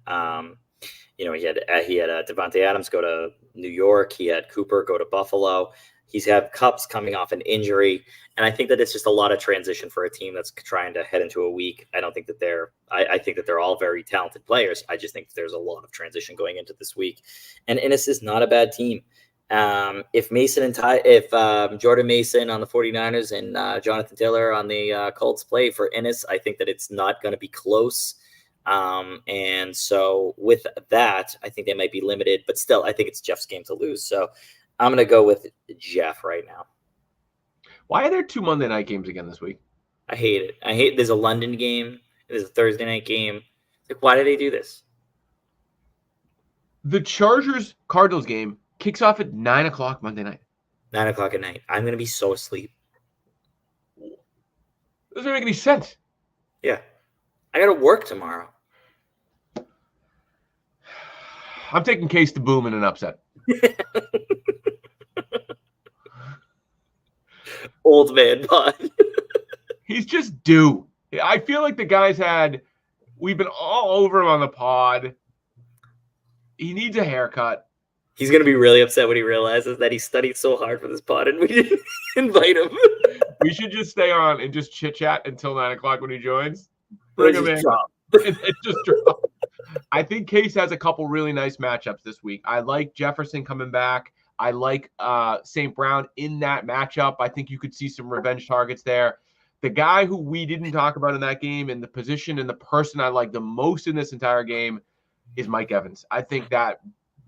You know, he had Devontae Adams go to New York. He had Cooper go to Buffalo. He's had Kupp's coming off an injury. And I think that it's just a lot of transition for a team that's trying to head into a week. I don't think that I think that they're all very talented players. I just think that there's a lot of transition going into this week. And Ennis is not a bad team. If Jordan Mason on the 49ers and Jonathan Taylor on the Colts play for Ennis, I think that it's not going to be close. And so with that, I think they might be limited, but still, I think it's Jeff's game to lose. So I'm going to go with Jeff right now. Why are there 2 Monday night games again this week? I hate it. There's a London game. There's a Thursday night game. Like, why do they do this? The Chargers-Cardinals game kicks off at 9 o'clock Monday night. 9 o'clock at night. I'm going to be so asleep. Doesn't make any sense. Yeah. I got to work tomorrow. I'm taking Case to boom in an upset. Old man pod. He's just due. I feel like the guy's we've been all over him on the pod. He needs a haircut. He's going to be really upset when he realizes that he studied so hard for this pod and we didn't invite him. We should just stay on and just chit-chat until 9 o'clock when he joins. Bring him in. It just dropped. I think Case has a couple really nice matchups this week. I like Jefferson coming back. I like St. Brown in that matchup. I think you could see some revenge targets there. The guy who we didn't talk about in that game and the position and the person I like the most in this entire game is Mike Evans. I think that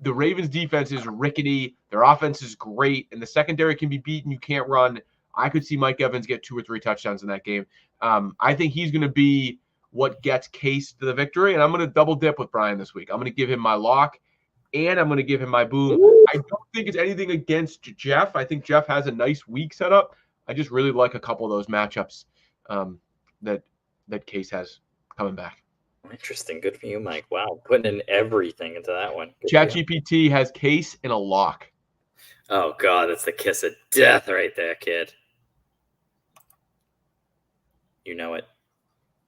the Ravens defense is rickety. Their offense is great, and the secondary can be beaten. You can't run. I could see Mike Evans get 2 or 3 touchdowns in that game. I think he's going to be what gets Case to the victory, and I'm going to double dip with Brian this week. I'm going to give him my lock, and I'm going to give him my boom. I don't think it's anything against Jeff. I think Jeff has a nice week set up. I just really like a couple of those matchups that Case has coming back. Interesting. Good for you, Mike. Wow. Putting in everything into that one. ChatGPT has Case in a lock. Oh, God. That's the kiss of death right there, kid. You know it.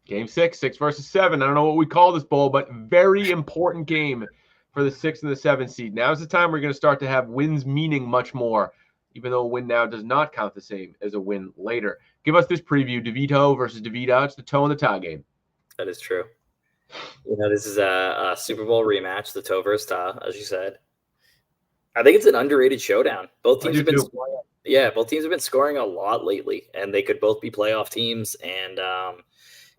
Game 6 versus 7. I don't know what we call this bowl, but very important game for the 6 and the 7 seed. Now's the time we're going to start to have wins meaning much more, even though a win now does not count the same as a win later. Give us this preview, DeVito versus DeVito. It's the toe and the tie game. That is true. You know, this is a Super Bowl rematch, the toe versus tie, as you said. I think it's an underrated showdown. Both teams have been scoring. Yeah, both teams have been scoring a lot lately, and they could both be playoff teams. And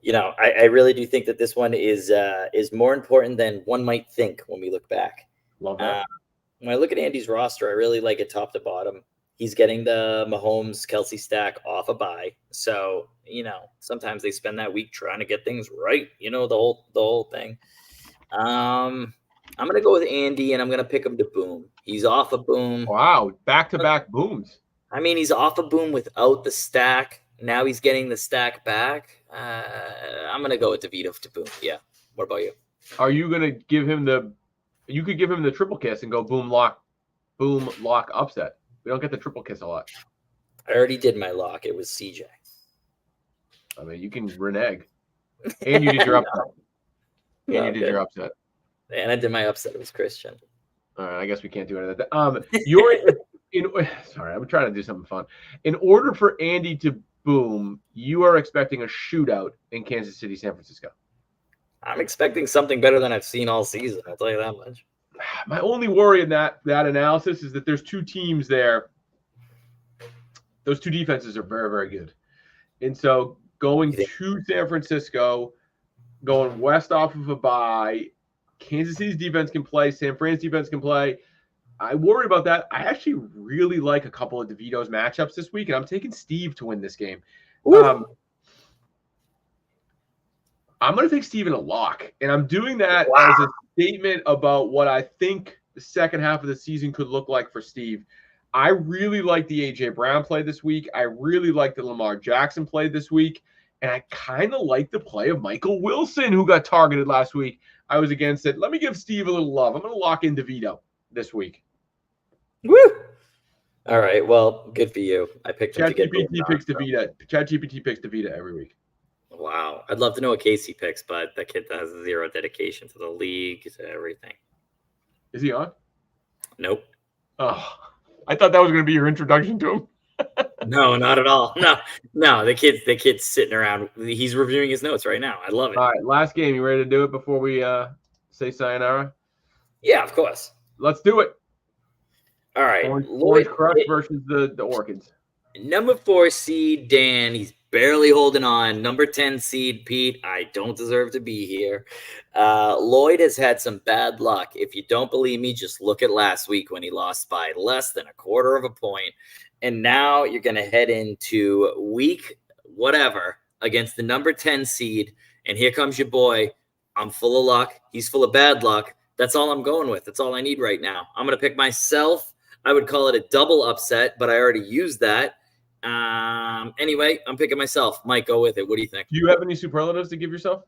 you know, I really do think that this one is more important than one might think when we look back. Love that. When I look at Andy's roster, I really like it top to bottom. He's getting the Mahomes-Kelsey stack off a bye. So, you know, sometimes they spend that week trying to get things right. You know, the whole thing. I'm going to go with Andy, and I'm going to pick him to boom. He's off a boom. Wow, back-to-back booms. I mean, he's off a boom without the stack. Now he's getting the stack back. I'm going to go with DeVito to boom. Yeah. What about you? Are you going to give him you could give him the triple kiss and go boom, lock, upset. We don't get the triple kiss a lot. I already did my lock. It was CJ. I mean, you can renege. And you did your upset. Your upset. And I did my upset. It was Christian. All right, I guess we can't do any of that. Sorry, I'm trying to do something fun. In order for Andy to boom, you are expecting a shootout in Kansas City, San Francisco. I'm expecting something better than I've seen all season. I'll tell you that much. My only worry in that analysis is that there's 2 teams there. Those 2 defenses are very, very good. And so going to San Francisco, going west off of a bye, Kansas City's defense can play, San Fran's defense can play. I worry about that. I actually really like a couple of DeVito's matchups this week, and I'm taking Steve to win this game. I'm going to take Steve in a lock, and I'm doing that as a statement about what I think the second half of the season could look like for Steve. I really like the A.J. Brown play this week. I really like the Lamar Jackson play this week, and I kind of like the play of Michael Wilson, who got targeted last week. I was against it. Let me give Steve a little love. I'm going to lock in DeVito this week. Woo! All right. Well, good for you. I picked him to get ChatGPT picks DeVito. ChatGPT picks DeVito every week. Wow. I'd love to know what Casey picks, but that kid has 0 dedication to the league, to everything. Is he on? Nope. Oh, I thought that was going to be your introduction to him. No, not at all. No. The kid's sitting around. He's reviewing his notes right now. I love it. All right, last game. You ready to do it before we say sayonara? Yeah, of course. Let's do it. All right. Orange Crush versus the Orchids. Number 4 seed, Dan. He's barely holding on. Number 10 seed, Pete. I don't deserve to be here. Lloyd has had some bad luck. If you don't believe me, just look at last week when he lost by less than a quarter of a point. And now you're going to head into week whatever against the number 10 seed. And here comes your boy. I'm full of luck. He's full of bad luck. That's all I'm going with. That's all I need right now. I'm going to pick myself. I would call it a double upset, but I already used that. Anyway, I'm picking myself. Mike, go with it. What do you think? Do you have any superlatives to give yourself?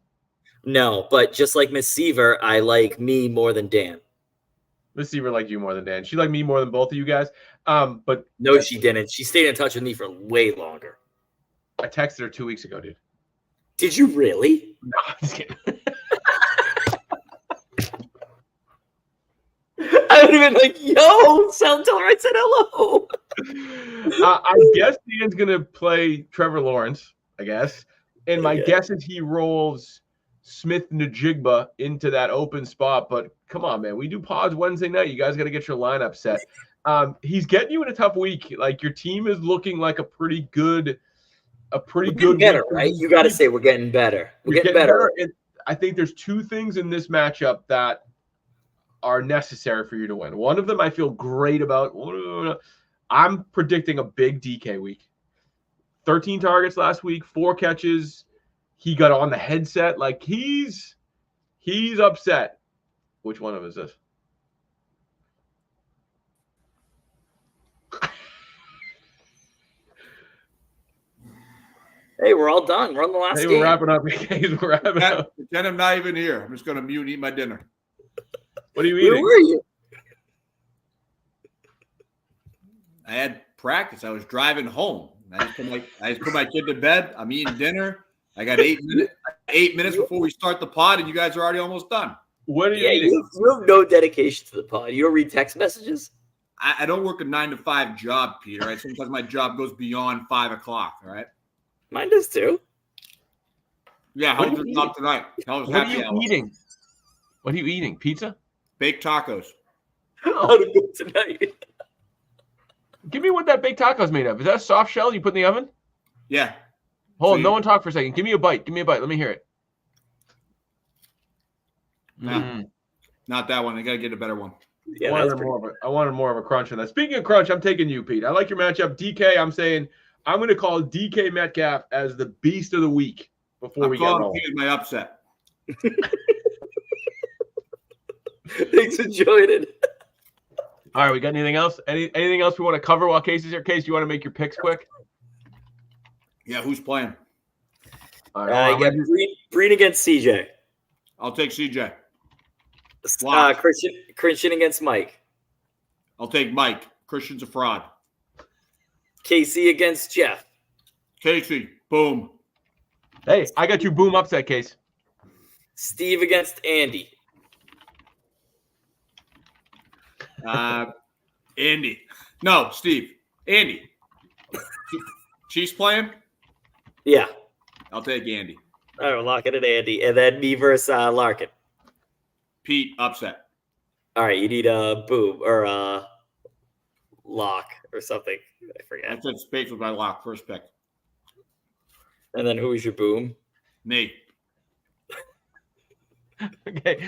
No, but just like Miss Seaver, I like me more than Dan. Miss Seaver liked you more than Dan. She liked me more than both of you guys. But no, she didn't. She stayed in touch with me for way longer. I texted her 2 weeks ago, dude. Did you really? No, I'm just kidding. I would have been like, yo, tell her I said hello. I guess Dan's going to play Trevor Lawrence, I guess. And my guess is he rolls Smith Najigba into that open spot. But come on, man. We do pods Wednesday night. You guys got to get your lineup set. He's getting you in a tough week. Like, your team is looking like a pretty good better, right? You got to say we're getting better. We're getting better. And I think there's two things in this matchup that are necessary for you to win. One of them I feel great about. I'm predicting a big DK week. 13 targets last week, 4 catches. He got on the headset. Like, he's upset. Which one of us is this? Hey, we're all done. We're on the last game. We're wrapping up. We're wrapping up. Pretend I'm not even here. I'm just going to mute and eat my dinner. What are you eating? Where were you? I had practice. I was driving home. I just put my kid to bed. I'm eating dinner. I got 8 minutes before we start the pod, and you guys are already almost done. What are you eating? You have no dedication to the pod. You don't read text messages? I don't work a 9-to-5 job, Peter. Right? Sometimes my job goes beyond 5 o'clock. All right. Mine does too. Yeah. How was your job tonight? What are you eating? What are you eating? Pizza? Baked tacos. How to go tonight? Give me what that baked taco's made of. Is that a soft shell you put in the oven? Yeah. Hold on, no one talk for a second. Give me a bite. Let me hear it. Not that one. I got to get a better one. Yeah, I wanted more of a crunch on that. Speaking of crunch, I'm taking you, Pete. I like your matchup. DK, I'm saying I'm going to call DK Metcalf as the beast of the week before we get rolling. Pete my upset. Thanks for joining. All right, we got anything else? Anything else we want to cover while Casey's here? Case, you want to make your picks quick? Yeah, who's playing? All right, you got Breen against CJ. I'll take CJ. Christian against Mike. I'll take Mike. Christian's a fraud. Casey against Jeff. Casey, boom. Hey, I got you boom upset, Case. Steve against Andy. Andy. No, Steve. Andy. Chiefs playing? Yeah. I'll take Andy. All right, we're locking it, Andy. And then me versus Larkin. Pete, upset. All right, you need a boom or a lock or something. I forget. I said Space was my lock, first pick. And then who is your boom? Me. Okay.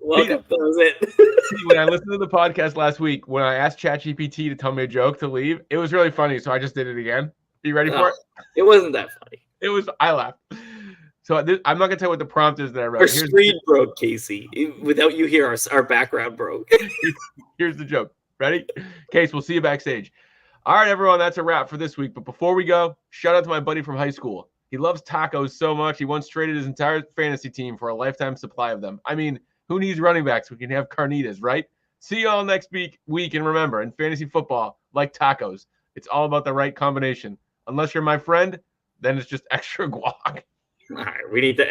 Welcome. That was it. When I listened to the podcast last week, when I asked ChatGPT to tell me a joke to leave, it was really funny, so I just did it again. Are you ready for it? It wasn't that funny. I laughed. So I'm not going to tell you what the prompt is that I wrote. Our screen broke, Casey. Without you here, our background broke. Here's the joke. Ready? Case, we'll see you backstage. All right, everyone, that's a wrap for this week. But before we go, shout out to my buddy from high school. He loves tacos so much, he once traded his entire fantasy team for a lifetime supply of them. I mean, who needs running backs? We can have carnitas, right? See you all next week. And remember, in fantasy football, like tacos, it's all about the right combination. Unless you're my friend, then it's just extra guac. All right, we need to end.